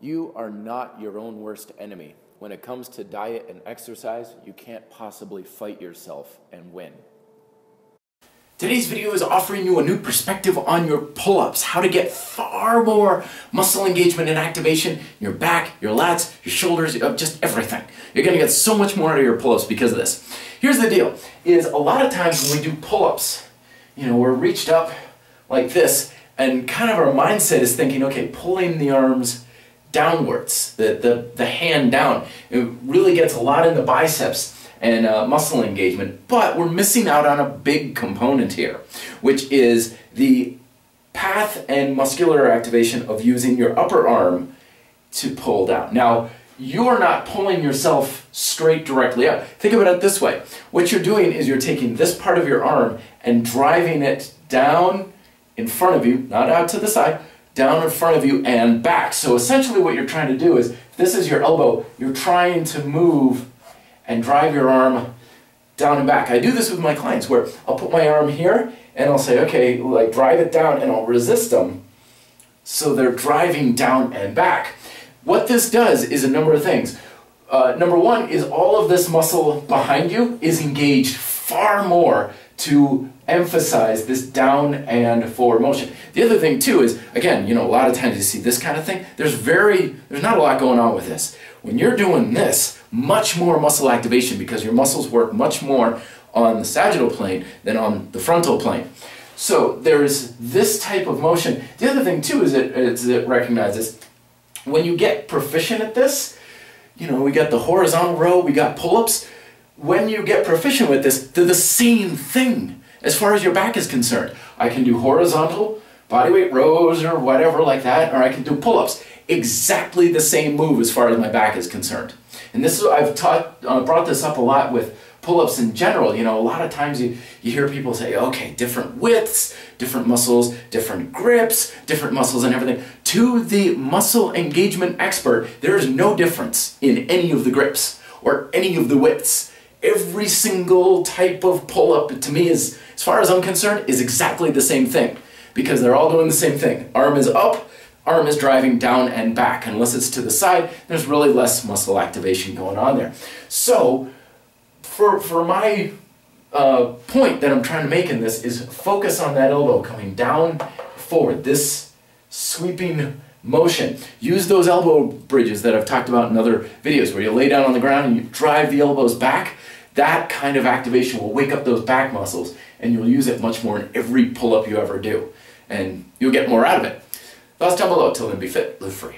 You are not your own worst enemy. When it comes to diet and exercise, you can't possibly fight yourself and win. Today's video is offering you a new perspective on your pull-ups, how to get far more muscle engagement and activation in your back, your lats, your shoulders, just everything. You're gonna get so much more out of your pull-ups because of this. Here's the deal, is a lot of times when we do pull-ups, we're reached up like this, and kind of our mindset is thinking, okay, pulling the arms downwards, the hand down. It really gets a lot in the biceps and muscle engagement, but we're missing out on a big component here, which is the path and muscular activation of using your upper arm to pull down. Now, you're not pulling yourself straight directly up. Think about it this way. What you're doing is you're taking this part of your arm and driving it down in front of you, not out to the side, down in front of you and back. So essentially what you're trying to do is, if this is your elbow, you're trying to move and drive your arm down and back. I do this with my clients where I'll put my arm here and I'll say, okay, like drive it down, and I'll resist them so they're driving down and back. What this does is a number of things. Number one is all of this muscle behind you is engaged far more to emphasize this down and forward motion. The other thing too is, again, a lot of times you see this kind of thing, there's not a lot going on with this. When you're doing this, much more muscle activation because your muscles work much more on the sagittal plane than on the frontal plane. So there's this type of motion. The other thing too is it recognizes when you get proficient at this, we got the horizontal row, we got pull-ups. When you get proficient with this, they're the same thing as far as your back is concerned. I can do horizontal bodyweight rows or whatever like that, or I can do pull-ups. Exactly the same move as far as my back is concerned. And this is, I've brought this up a lot with pull-ups in general. A lot of times you hear people say, okay, different widths, different muscles, different grips, different muscles and everything. To the muscle engagement expert, there is no difference in any of the grips or any of the widths. Every single type of pull-up, to me, as far as I'm concerned, is exactly the same thing because they're all doing the same thing. Arm is up, arm is driving down and back. Unless it's to the side, there's really less muscle activation going on there. So, for my point that I'm trying to make in this is focus on that elbow coming down, forward, this sweeping motion. Use those elbow bridges that I've talked about in other videos where you lay down on the ground and you drive the elbows back. That kind of activation will wake up those back muscles and you'll use it much more in every pull-up you ever do. And you'll get more out of it. Thoughts down below. Till then, be fit, live free.